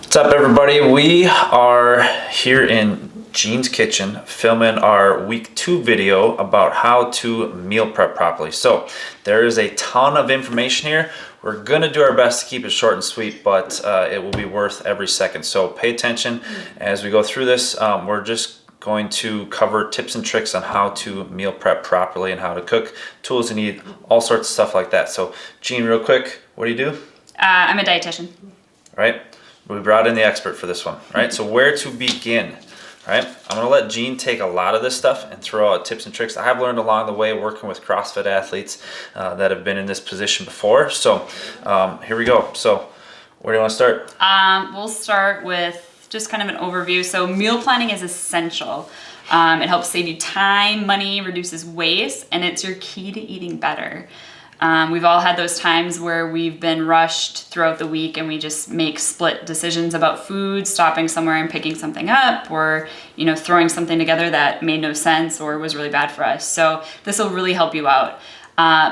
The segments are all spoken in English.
What's up, everybody? We are here in Gene's kitchen filming our week 2 video about how to meal prep properly. So there is a ton of information here. We're gonna do our best to keep it short and sweet, but it will be worth every second. So pay attention as we go through this. We're just going to cover tips and tricks on how to meal prep properly and how to cook, tools you need, all sorts of stuff like that. So Gene, real quick, what do you do? I'm a dietitian. Right? We brought in the expert for this one, right? So where to begin, right? I'm gonna let Gene take a lot of this stuff and throw out tips and tricks I've learned along the way working with CrossFit athletes that have been in this position before. So here we go. So where do you wanna start? We'll start with just kind of an overview. So meal planning is essential. It helps save you time, money, reduces waste, and it's your key to eating better. We've all had those times where we've been rushed throughout the week and we just make split decisions about food, stopping somewhere and picking something up, or throwing something together that made no sense or was really bad for us. So this will really help you out.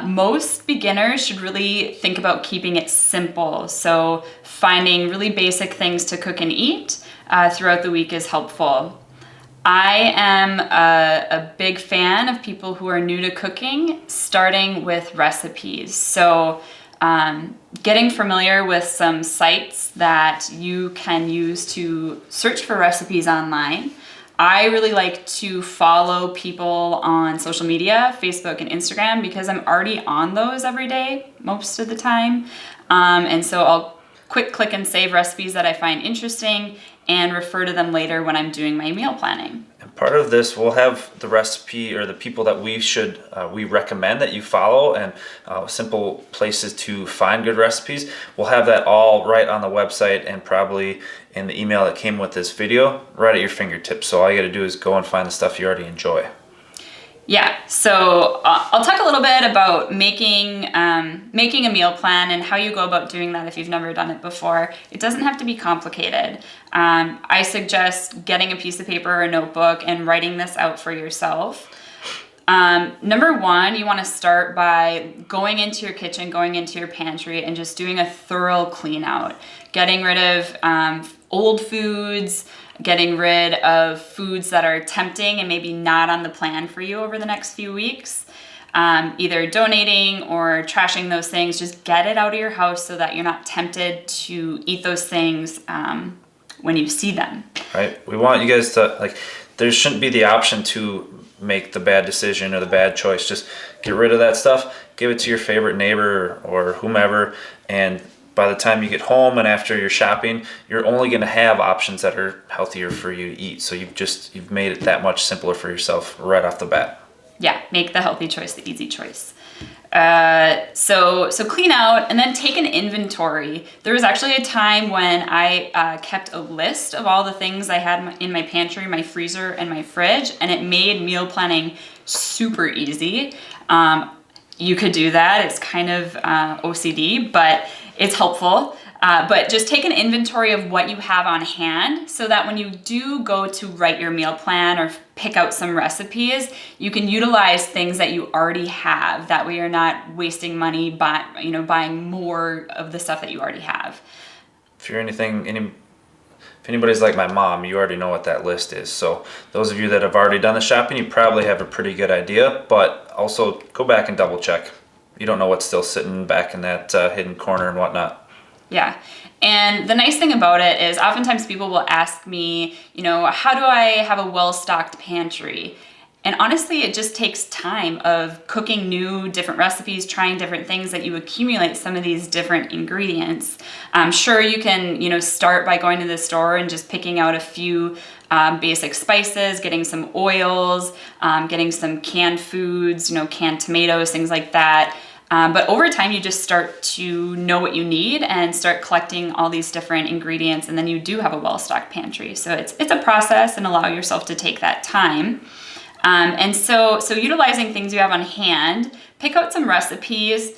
Most beginners should really think about keeping it simple. So finding really basic things to cook and eat throughout the week is helpful. I am a big fan of people who are new to cooking, starting with recipes. So getting familiar with some sites that you can use to search for recipes online. I really like to follow people on social media, Facebook and Instagram, because I'm already on those every day, most of the time. And so I'll click and save recipes that I find interesting and refer to them later when I'm doing my meal planning. And part of this, we'll have the recipe or the people that we recommend that you follow and simple places to find good recipes. We'll have that all right on the website and probably in the email that came with this video, right at your fingertips. So all you gotta do is go and find the stuff you already enjoy. Yeah, so I'll talk a little bit about making a meal plan and how you go about doing that if you've never done it before. It doesn't have to be complicated. I suggest getting a piece of paper or a notebook and writing this out for yourself. Number one, you want to start by going into your kitchen, going into your pantry, and just doing a thorough clean out. Getting rid of old foods, getting rid of foods that are tempting and maybe not on the plan for you over the next few weeks. Either donating or trashing those things, just get it out of your house so that you're not tempted to eat those things when you see them. Right? We want you guys to, there shouldn't be the option to make the bad decision or the bad choice. Just get rid of that stuff, give it to your favorite neighbor or whomever, and by the time you get home and after you're shopping, you're only going to have options that are healthier for you to eat. So you've made it that much simpler for yourself right off the bat. Yeah, make the healthy choice the easy choice. So clean out and then take an inventory. There was actually a time when I kept a list of all the things I had in my pantry, my freezer, and my fridge, and it made meal planning super easy. You could do that. It's kind of OCD, but it's helpful. But just take an inventory of what you have on hand so that when you do go to write your meal plan or pick out some recipes, you can utilize things that you already have. That way you're not wasting money buying more of the stuff that you already have. If anybody's like my mom, you already know what that list is. So those of you that have already done the shopping, you probably have a pretty good idea, but also go back and double check. You don't know what's still sitting back in that hidden corner and whatnot. Yeah. And the nice thing about it is oftentimes people will ask me, how do I have a well-stocked pantry? And honestly, it just takes time of cooking new, different recipes, trying different things that you accumulate some of these different ingredients. Sure, you can, start by going to the store and just picking out a few basic spices, getting some oils, getting some canned foods, canned tomatoes, things like that. But over time, you just start to know what you need and start collecting all these different ingredients, and then you do have a well-stocked pantry. So it's a process, and allow yourself to take that time. And so utilizing things you have on hand, pick out some recipes,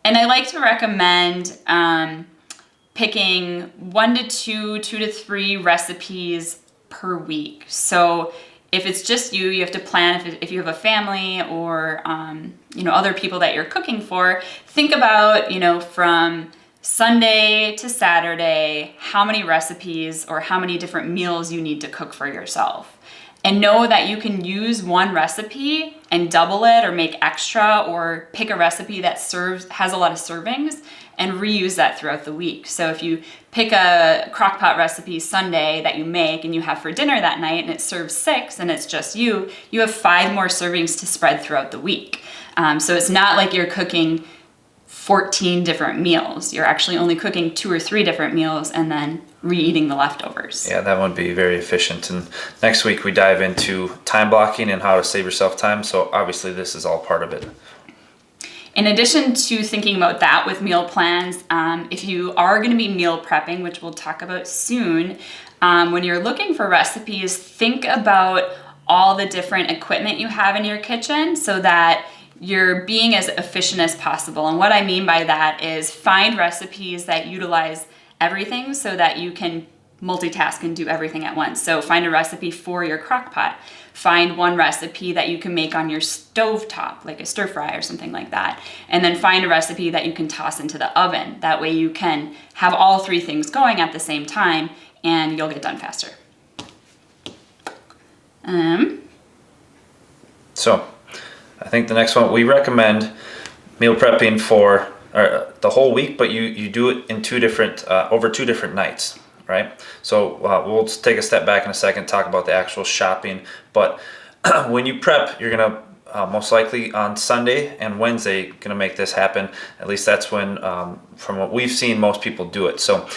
and I like to recommend picking 1 to 2 to 3 recipes per week. So if it's just you have to plan. If you have a family or other people that you're cooking for, think about from Sunday to Saturday, how many recipes or how many different meals you need to cook for yourself. And know that you can use one recipe and double it or make extra, or pick a recipe that has a lot of servings and reuse that throughout the week. So if you pick a crock pot recipe Sunday that you make and you have for dinner that night and it serves 6 and it's just you have 5 more servings to spread throughout the week. So it's not like you're cooking 14 different meals. You're actually only cooking 2 or 3 different meals and then re-eating the leftovers. Yeah, that would be very efficient. And next week we dive into time blocking and how to save yourself time. So obviously this is all part of it. In addition to thinking about that with meal plans, if you are going to be meal prepping, which we'll talk about soon, when you're looking for recipes, think about all the different equipment you have in your kitchen so that you're being as efficient as possible. And what I mean by that is find recipes that utilize everything so that you can multitask and do everything at once. So find a recipe for your crock pot. Find one recipe that you can make on your stovetop, like a stir fry or something like that. And then find a recipe that you can toss into the oven. That way you can have all 3 things going at the same time and you'll get done faster. So I think the next one, we recommend meal prepping for the whole week, but you do it in 2 different, over 2 different nights, right? So we'll take a step back in a second, talk about the actual shopping. But when you prep, you're gonna most likely on Sunday and Wednesday gonna make this happen. At least that's when, from what we've seen, most people do it. So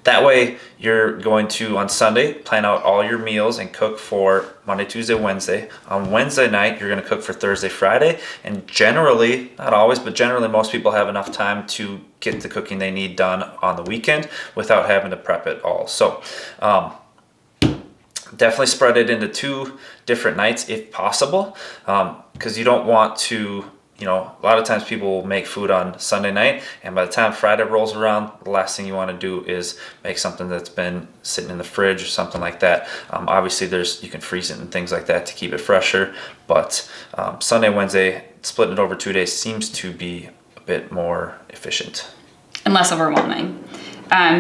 that way you're going to, on Sunday, plan out all your meals and cook for Monday, Tuesday, Wednesday. On Wednesday night, you're gonna cook for Thursday, Friday. And generally, not always, but generally most people have enough time to get the cooking they need done on the weekend without having to prep it all. So definitely spread it into 2 different nights if possible, because you don't want to, a lot of times people will make food on Sunday night, and by the time Friday rolls around, the last thing you want to do is make something that's been sitting in the fridge or something like that. Obviously, you can freeze it and things like that to keep it fresher, but Sunday, Wednesday, splitting it over 2 days seems to be a bit more efficient. And less overwhelming.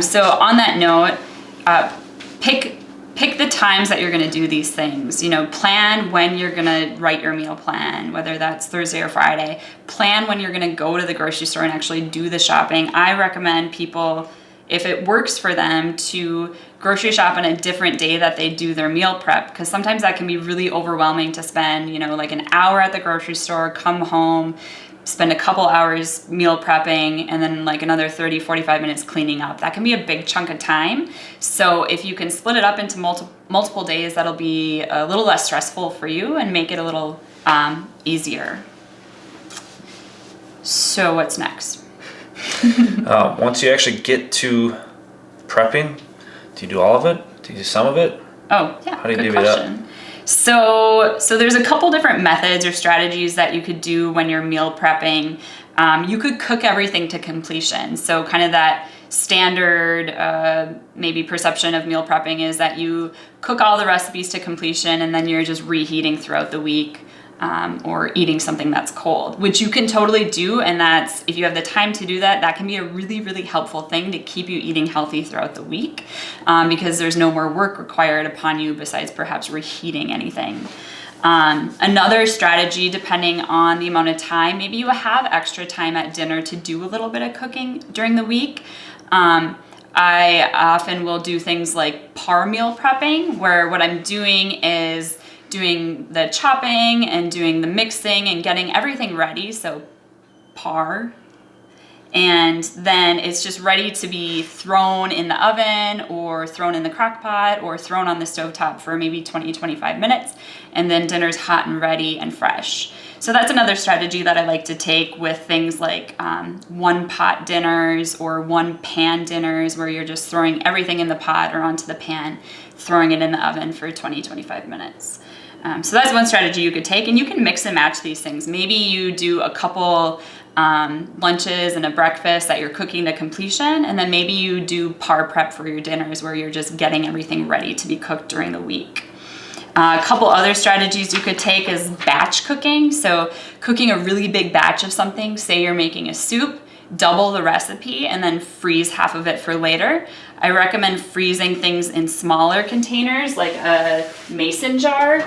So on that note, pick the times that you're going to do these things. Plan when you're going to write your meal plan, whether that's Thursday or Friday. Plan when you're going to go to the grocery store and actually do the shopping. I recommend people, if it works for them, to grocery shop on a different day that they do their meal prep, because sometimes that can be really overwhelming to spend, like an hour at the grocery store, come home, spend a couple hours meal prepping, and then like another 30, 45 minutes cleaning up. That can be a big chunk of time. So if you can split it up into multiple days, that'll be a little less stressful for you and make it a little easier. So what's next? Once you actually get to prepping, do you do all of it? Do you do some of it? Oh, yeah, How do you good divvy it question. up? So there's a couple different methods or strategies that you could do when you're meal prepping. You could cook everything to completion. So kind of that standard maybe perception of meal prepping is that you cook all the recipes to completion and then you're just reheating throughout the week. Or eating something that's cold, which you can totally do. And that's, if you have the time to do that, that can be a really, really helpful thing to keep you eating healthy throughout the week, because there's no more work required upon you besides perhaps reheating anything. Another strategy, depending on the amount of time, maybe you have extra time at dinner to do a little bit of cooking during the week. I often will do things like par meal prepping, where what I'm doing is doing the chopping and doing the mixing and getting everything ready, so par. And then it's just ready to be thrown in the oven or thrown in the crock pot or thrown on the stovetop for maybe 20-25 minutes. And then dinner's hot and ready and fresh. So that's another strategy that I like to take with things like one pot dinners or one pan dinners, where you're just throwing everything in the pot or onto the pan, throwing it in the oven for 20-25 minutes. So that's one strategy you could take, and you can mix and match these things. Maybe you do a couple lunches and a breakfast that you're cooking to completion, and then maybe you do par prep for your dinners, where you're just getting everything ready to be cooked during the week. A couple other strategies you could take is batch cooking. So cooking a really big batch of something, say you're making a soup, double the recipe and then freeze half of it for later. I recommend freezing things in smaller containers, like a mason jar.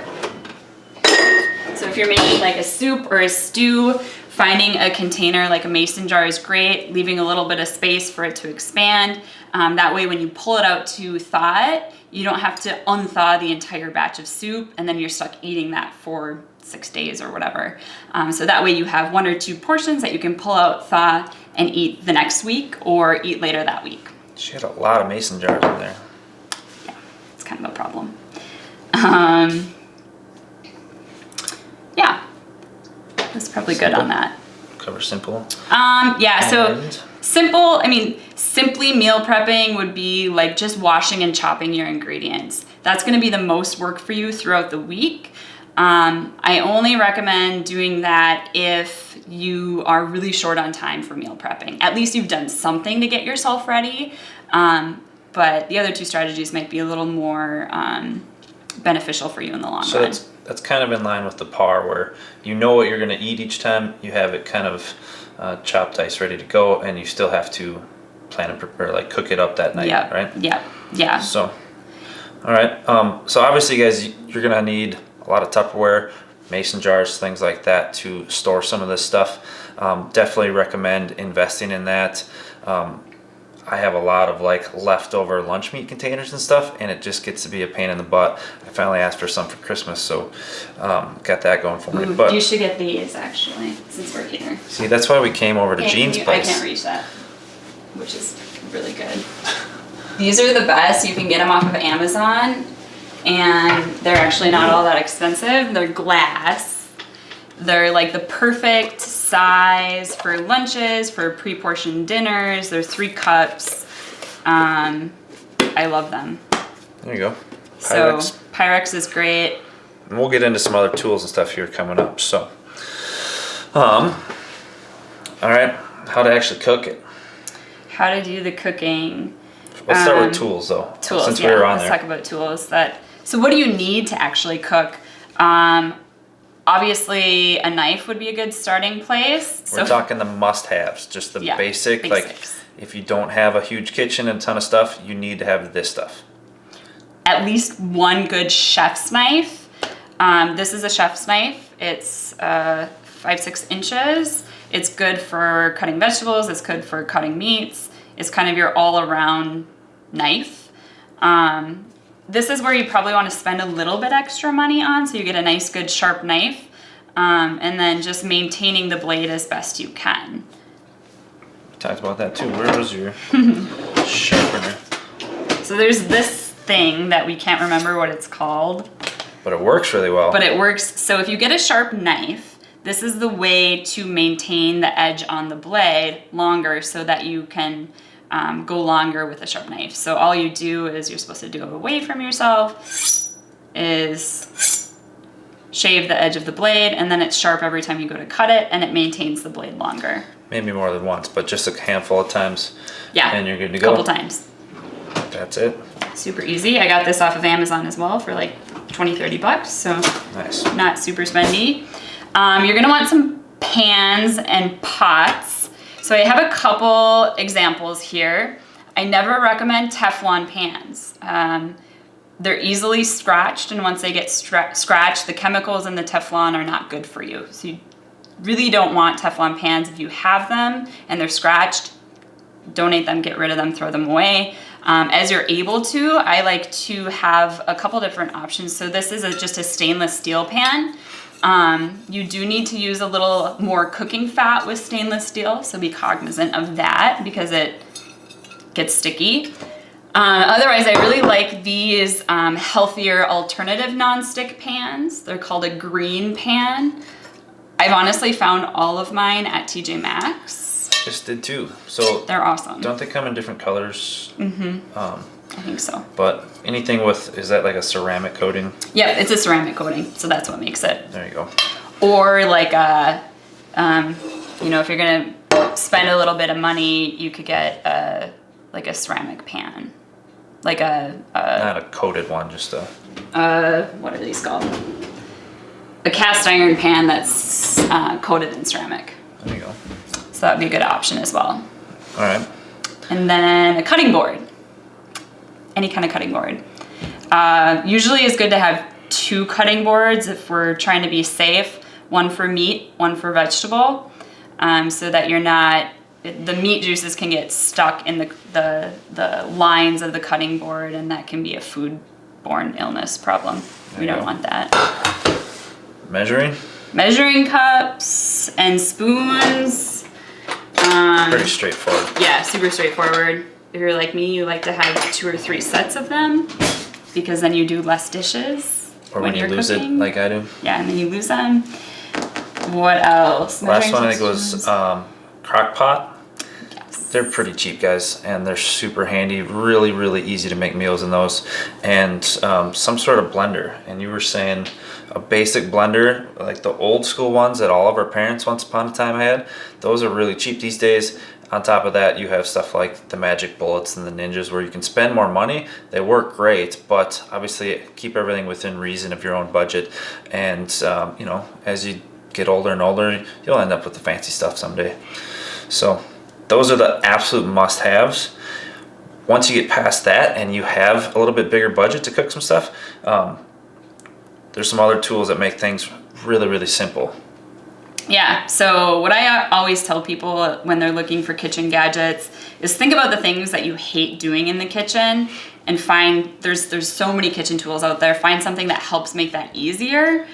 So if you're making like a soup or a stew, finding a container like a mason jar is great, leaving a little bit of space for it to expand. That way when you pull it out to thaw it, you don't have to unthaw the entire batch of soup and then you're stuck eating that for 6 days or whatever. So that way you have 1 or 2 portions that you can pull out, thaw, and eat the next week or eat later that week. She had a lot of mason jars in there. Yeah, it's kind of a problem. Yeah, that's probably good on that. Cover simple. Yeah, so And- simple, I mean, simply meal prepping would be like just washing and chopping your ingredients. That's gonna be the most work for you throughout the week. I only recommend doing that if you are really short on time for meal prepping. At least you've done something to get yourself ready. But the other 2 strategies might be a little more beneficial for you in the long So run. that's kind of in line with the par, where you know what you're going to eat each time. You have it kind of chopped, diced, ready to go, and you still have to plan and prepare, like cook it up that night, Yep, right? yep, yeah. So, all right. So obviously, guys, you're going to need a lot of Tupperware, mason jars, things like that to store some of this stuff. Definitely recommend investing in that. I have a lot of like leftover lunch meat containers and stuff, and it just gets to be a pain in the butt. I finally asked for some for Christmas, so got that going for me. Ooh, But you should get these actually, since we're here. see, that's why we came over to Jean's I place. can't reach that, which is really good. These are the best. You can get them off of Amazon, and they're actually not all that expensive. They're glass. They're like the perfect size for lunches, for pre-portioned dinners. They're 3 cups. I love them. There you go. So Pyrex. Pyrex is great. And we'll get into some other tools and stuff here coming up. So, all right, how to actually cook it. How to do the cooking. Let's start with tools, though. Tools, Since yeah. we were on Let's there. talk about tools. So what do you need to actually cook? Obviously, a knife would be a good starting place. We're talking the must-haves, just the basic. Like, basics. if you don't have a huge kitchen and a ton of stuff, you need to have this stuff. At least 1 good chef's knife. This is a chef's knife. It's 5-6 inches. It's good for cutting vegetables. It's good for cutting meats. It's kind of your all-around knife. This is where you probably want to spend a little bit extra money on, so you get a nice, good, sharp knife, and then just maintaining the blade as best you can. We talked about that too. Where was your sharpener? So there's this thing that we can't remember what it's called, But it works really well. but it works. So if you get a sharp knife, this is the way to maintain the edge on the blade longer so that you can go longer with a sharp knife. So all you do is, you're supposed to do it away from yourself, is shave the edge of the blade, and then it's sharp every time you go to cut it, and it maintains the blade longer. Maybe more than once, but just a handful of times. Yeah, And you're good to a go. couple times. That's it. Super easy. I got this off of Amazon as well for like 20-30 bucks, so Nice. not super spendy. You're gonna want some pans and pots. So I have a couple examples here. I never recommend Teflon pans. They're easily scratched, and once they get scratched, the chemicals in the Teflon are not good for you. So you really don't want Teflon pans. If you have them and they're scratched, donate them, get rid of them, throw them away. As you're able to, I like to have a couple different options. So this is just a stainless steel pan. You do need to use a little more cooking fat with stainless steel, so be cognizant of that because it gets sticky. Otherwise, I really like these healthier alternative nonstick pans. They're called a green pan. I've honestly found all of mine at TJ Maxx. Just did too. So They're awesome. don't they come in different colors? I think so. But anything with, is that like a ceramic coating? Yep, it's a ceramic coating, so that's what makes it. There you go. Or like a, if you're gonna spend a little bit of money, you could get like a ceramic pan, like Not a coated one, just a. what are these called? A cast iron pan that's coated in ceramic. There you go. So that would be a good option as well. All right. And then a cutting board. Any kind of cutting board. Usually it's good to have 2 cutting boards if we're trying to be safe. One for meat, one for vegetable. So that you're not, the meat juices can get stuck in the lines of the cutting board, and that can be a foodborne illness problem. We don't want that. Measuring cups and spoons. Pretty straightforward. Yeah, super straightforward. If you're like me, you like to have 2 or 3 sets of them because then you do less dishes. Or when you lose cooking. it, like I do. Yeah, and then you lose them. What else? Last one I think was crock pot. Yes. They're pretty cheap, guys, and they're super handy. Really, really easy to make meals in those. And some sort of blender. And you were saying a basic blender, like the old school ones that all of our parents once upon a time had. Those are really cheap these days. On top of that, you have stuff like the Magic Bullets and the Ninjas where you can spend more money. They work great, but obviously keep everything within reason of your own budget. And, you know, as you get older and older, you'll end up with the fancy stuff someday. So those are the absolute must-haves. Once you get past that and you have a little bit bigger budget to cook some stuff, there's some other tools that make things really, really simple. Yeah, so what I always tell people when they're looking for kitchen gadgets is think about the things that you hate doing in the kitchen and find, there's so many kitchen tools out there, find something that helps make that easier.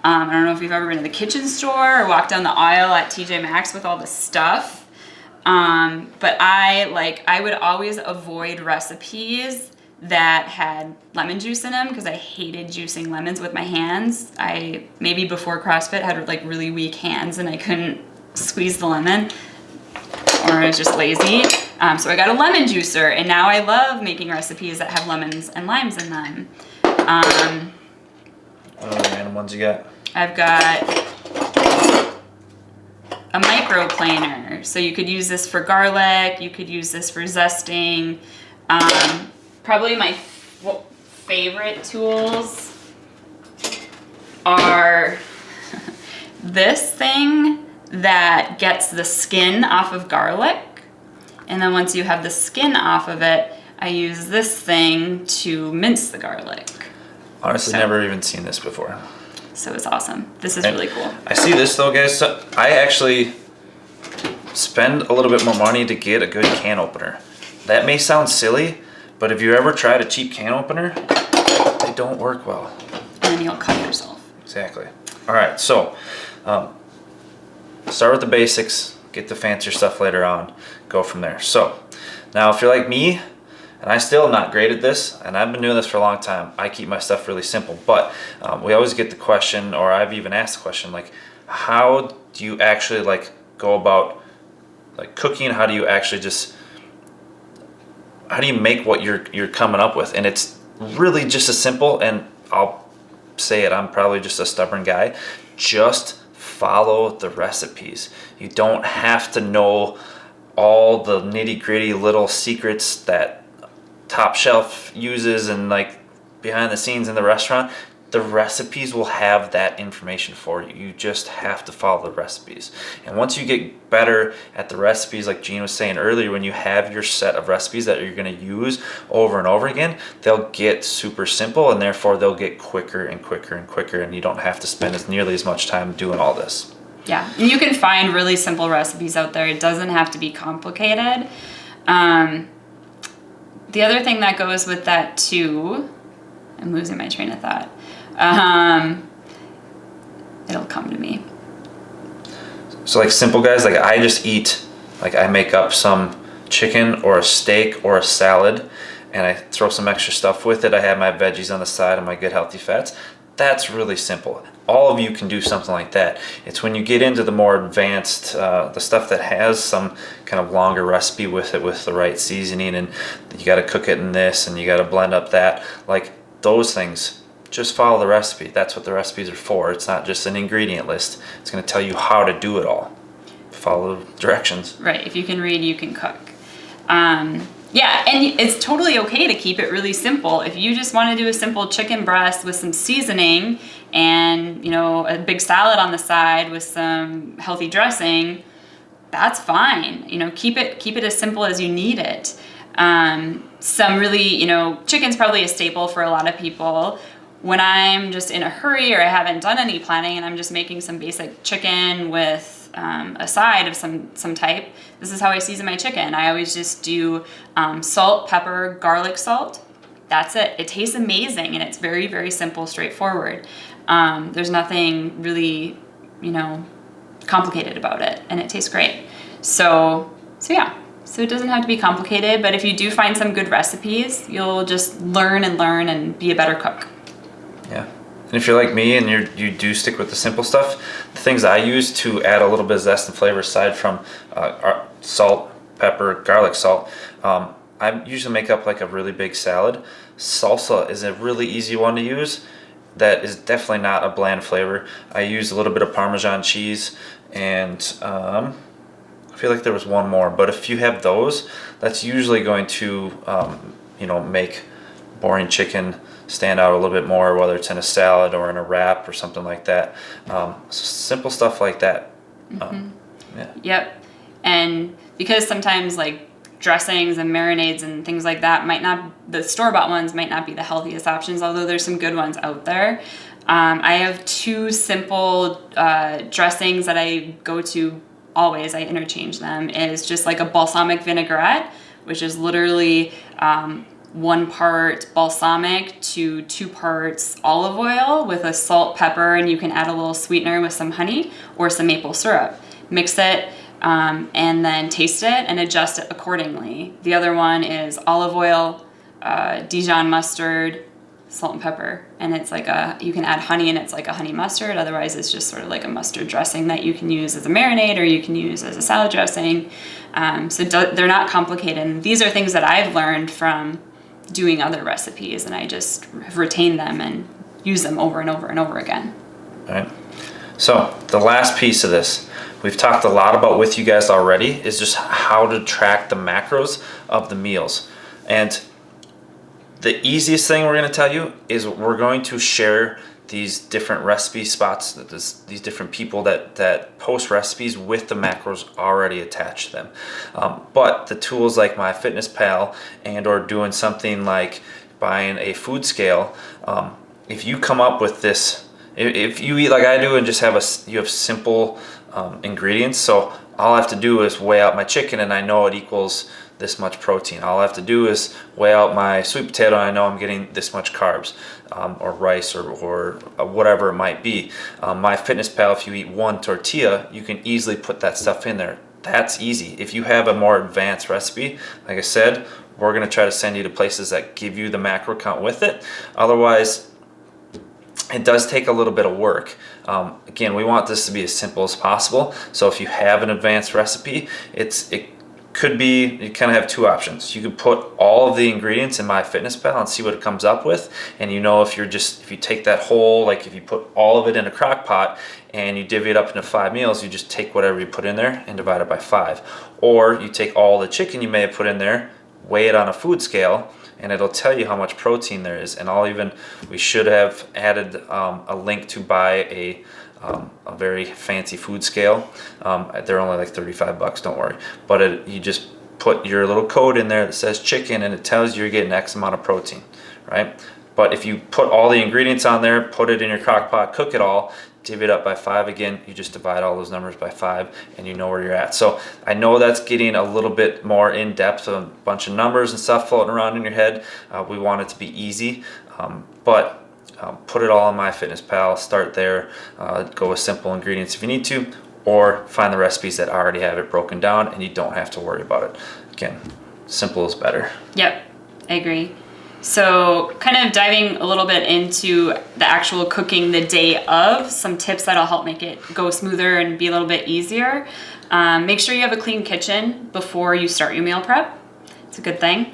I don't know if you've ever been to the kitchen store or walked down the aisle at TJ Maxx with all the stuff, but I would always avoid recipes that had lemon juice in them because I hated juicing lemons with my hands. I maybe before CrossFit had like really weak hands and I couldn't squeeze the lemon, or I was just lazy. So I got a lemon juicer, and now I love making recipes that have lemons and limes in them. What other random ones you got? I've got a microplaner, so you could use this for garlic. You could use this for zesting. Probably my favorite tools are this thing that gets the skin off of garlic. And then once you have the skin off of it, I use this thing to mince the garlic. Honestly, never even seen this before. So it's awesome. This is really cool. I see this though, guys. So I actually spend a little bit more money to get a good can opener. That may sound silly, but if you ever tried a cheap can opener, they don't work well. And then you'll cut yourself. Exactly. All right, so start with the basics, get the fancier stuff later on, go from there. So now if you're like me, and I still am not great at this, and I've been doing this for a long time, I keep my stuff really simple, but we always get the question, or I've even asked the question, like, how do you actually like go about like cooking? How do you actually how do you make what you're coming up with? And it's really just as simple, and I'll say it, I'm probably just a stubborn guy. Just follow the recipes. You don't have to know all the nitty-gritty little secrets that Top Shelf uses and like behind the scenes in the restaurant. The recipes will have that information for you. You just have to follow the recipes. And once you get better at the recipes, like Gene was saying earlier, when you have your set of recipes that you're going to use over and over again, they'll get super simple, and therefore they'll get quicker and quicker and quicker, and you don't have to spend nearly as much time doing all this. Yeah, and you can find really simple recipes out there. It doesn't have to be complicated. The other thing that goes with that too, I'm losing my train of thought. It'll come to me. So like simple, guys, like I just eat, like I make up some chicken or a steak or a salad, and I throw some extra stuff with it. I have my veggies on the side and my good healthy fats. That's really simple. All of you can do something like that. It's when you get into the more advanced, the stuff that has some kind of longer recipe with it, with the right seasoning, and you got to cook it in this, and you got to blend up that. Like those things, just follow the recipe. That's what the recipes are for. It's not just an ingredient list. It's going to tell you how to do it all. Follow the directions. Right. If you can read, you can cook. Yeah, and it's totally okay to keep it really simple. If you just want to do a simple chicken breast with some seasoning and, you know, a big salad on the side with some healthy dressing, that's fine. You know, keep it as simple as you need it. Some really, you know, chicken's probably a staple for a lot of people. When I'm just in a hurry or I haven't done any planning and I'm just making some basic chicken with a side of some type, this is how I season my chicken. I always just do salt, pepper, garlic salt. That's it. It tastes amazing and it's very, very simple, straightforward. There's nothing really, you know, complicated about it, and it tastes great. So yeah. So it doesn't have to be complicated, but if you do find some good recipes, you'll just learn and be a better cook. Yeah. And if you're like me and you do stick with the simple stuff, the things I use to add a little bit of zest and flavor aside from salt, pepper, garlic salt, I usually make up like a really big salad. Salsa is a really easy one to use. That is definitely not a bland flavor. I use a little bit of Parmesan cheese and I feel like there was one more, but if you have those, that's usually going to, you know, make boring chicken stand out a little bit more, whether it's in a salad or in a wrap or something like that. Simple stuff like that. Yeah. Yep. And because sometimes like dressings and marinades and things like that the store-bought ones might not be the healthiest options, although there's some good ones out there. I have two simple dressings that I go to always. I interchange them. Is just like a balsamic vinaigrette, which is literally 1 part balsamic to 2 parts olive oil with a salt, pepper, and you can add a little sweetener with some honey or some maple syrup. Mix it and then taste it and adjust it accordingly. The other one is olive oil, Dijon mustard, salt and pepper, and it's like you can add honey and it's like a honey mustard. Otherwise it's just sort of like a mustard dressing that you can use as a marinade or you can use as a salad dressing. So they're not complicated, and these are things that I've learned from doing other recipes, and I just have retained them and use them over and over and over again. All right. So the last piece of this we've talked a lot about with you guys already is just how to track the macros of the meals. And the easiest thing we're going to tell you is we're going to share these different recipe spots, these different people that post recipes with the macros already attached to them. But the tools like MyFitnessPal and or doing something like buying a food scale, if you come up with this, if you eat like I do and just you have simple ingredients, so all I have to do is weigh out my chicken and I know it equals this much protein. All I have to do is weigh out my sweet potato and I know I'm getting this much carbs, or rice or whatever it might be. MyFitnessPal, if you eat 1 tortilla, you can easily put that stuff in there. That's easy. If you have a more advanced recipe, like I said, we're going to try to send you to places that give you the macro count with it. Otherwise, it does take a little bit of work. Again, we want this to be as simple as possible. So if you have an advanced recipe, it could be, you kind of have 2 options. You could put all of the ingredients in MyFitnessPal and see what it comes up with. And you know, if you take that whole, like if you put all of it in a crock pot and you divvy it up into 5 meals, you just take whatever you put in there and divide it by 5. Or you take all the chicken you may have put in there, weigh it on a food scale, and it'll tell you how much protein there is. And we should have added a link to buy a very fancy food scale. They're only like $35, don't worry. But you just put your little code in there that says chicken and it tells you you're getting X amount of protein, right? But if you put all the ingredients on there, put it in your crock pot, cook it all, divvy it up by 5 again, you just divide all those numbers by 5 and you know where you're at. So I know that's getting a little bit more in depth, a bunch of numbers and stuff floating around in your head. We want it to be easy, but put it all in MyFitnessPal, start there, go with simple ingredients if you need to, or find the recipes that already have it broken down and you don't have to worry about it. Again, simple is better. Yep, I agree. So kind of diving a little bit into the actual cooking the day of, some tips that'll help make it go smoother and be a little bit easier. Make sure you have a clean kitchen before you start your meal prep. It's a good thing.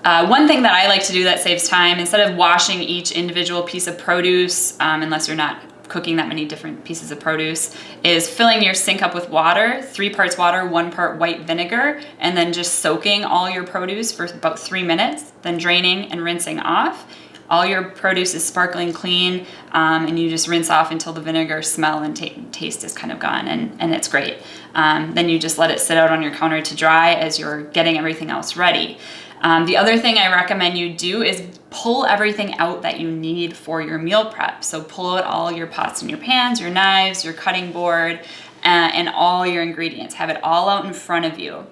One thing that I like to do that saves time, instead of washing each individual piece of produce, unless you're not cooking that many different pieces of produce, is filling your sink up with water, 3 parts water, 1 part white vinegar, and then just soaking all your produce for about 3 minutes, then draining and rinsing off. All your produce is sparkling clean, and you just rinse off until the vinegar smell and taste is kind of gone, and it's great. Then you just let it sit out on your counter to dry as you're getting everything else ready. The other thing I recommend you do is pull everything out that you need for your meal prep. So pull out all your pots and your pans, your knives, your cutting board, and all your ingredients. Have it all out in front of you.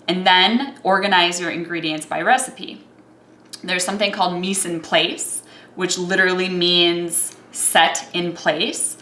And then organize your ingredients by recipe. There's something called mise en place, which literally means set in place.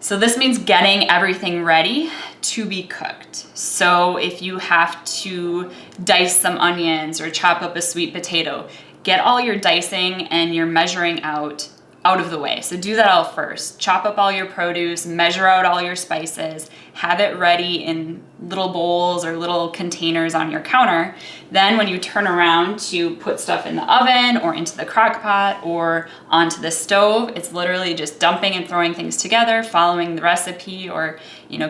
So this means getting everything ready to be cooked. So if you have to dice some onions or chop up a sweet potato, get all your dicing and your measuring out of the way. So do that all first. Chop up all your produce, measure out all your spices, have it ready in little bowls or little containers on your counter. Then when you turn around to put stuff in the oven or into the crock pot or onto the stove, it's literally just dumping and throwing things together, following the recipe, or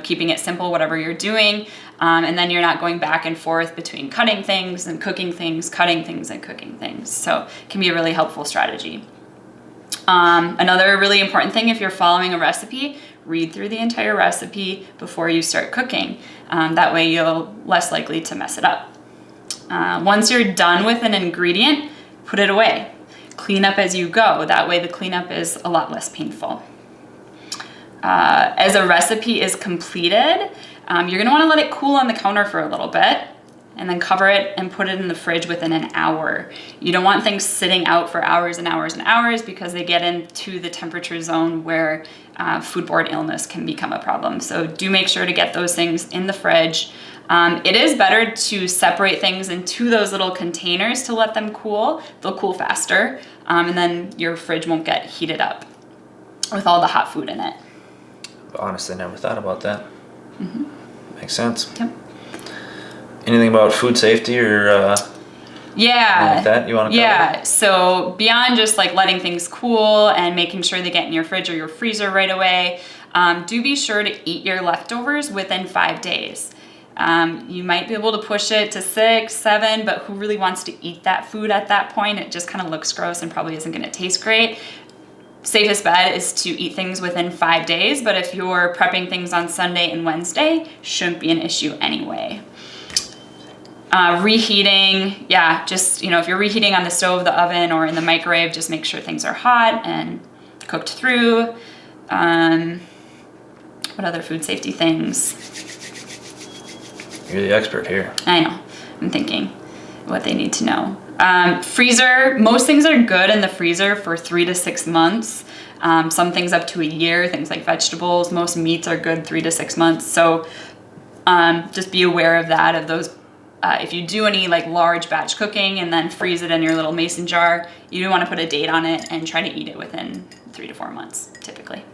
keeping it simple, whatever you're doing. And then you're not going back and forth between cutting things and cooking things, cutting things and cooking things. So it can be a really helpful strategy. Another really important thing, if you're following a recipe, read through the entire recipe before you start cooking. That way you're less likely to mess it up. Once you're done with an ingredient, put it away. Clean up as you go. That way the cleanup is a lot less painful. As a recipe is completed, you're gonna wanna let it cool on the counter for a little bit, and then cover it and put it in the fridge within an hour. You don't want things sitting out for hours and hours and hours, because they get into the temperature zone where foodborne illness can become a problem. So do make sure to get those things in the fridge. It is better to separate things into those little containers to let them cool. They'll cool faster, and then your fridge won't get heated up with all the hot food in it. Honestly, never thought about that. Mm-hmm. Makes sense. Yep. Anything about food safety or yeah, like that you want to cover? Yeah, so beyond just like letting things cool and making sure they get in your fridge or your freezer right away, do be sure to eat your leftovers within 5 days. You might be able to push it to 6, 7, but who really wants to eat that food at that point? It just kind of looks gross and probably isn't going to taste great. Safest bet is to eat things within 5 days, but if you're prepping things on Sunday and Wednesday, shouldn't be an issue anyway. Reheating, if you're reheating on the stove, the oven, or in the microwave, just make sure things are hot and cooked through. What other food safety things? You're the expert here. I know, I'm thinking what they need to know. Freezer, most things are good in the freezer for 3 to 6 months. Some things up to a year, things like vegetables. Most meats are good 3 to 6 months. So just be aware of that, of those. If you do any like large batch cooking and then freeze it in your little mason jar, you do want to put a date on it and try to eat it within 3 to 4 months, typically.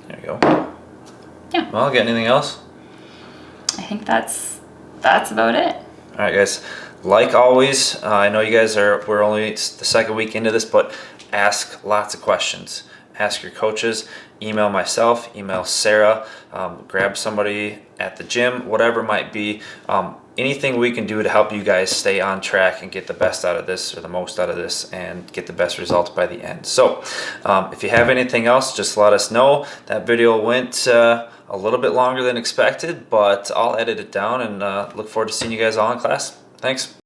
There you go. Yeah. Well, got anything else? I think that's about it. All right, guys. Like always, I know you guys we're only the second week into this, but ask lots of questions. Ask your coaches, email myself, email Sarah, grab somebody at the gym, whatever it might be. Anything we can do to help you guys stay on track and get the best out of this, or the most out of this, and get the best results by the end. So if you have anything else, just let us know. That video went a little bit longer than expected, but I'll edit it down, and look forward to seeing you guys all in class. Thanks.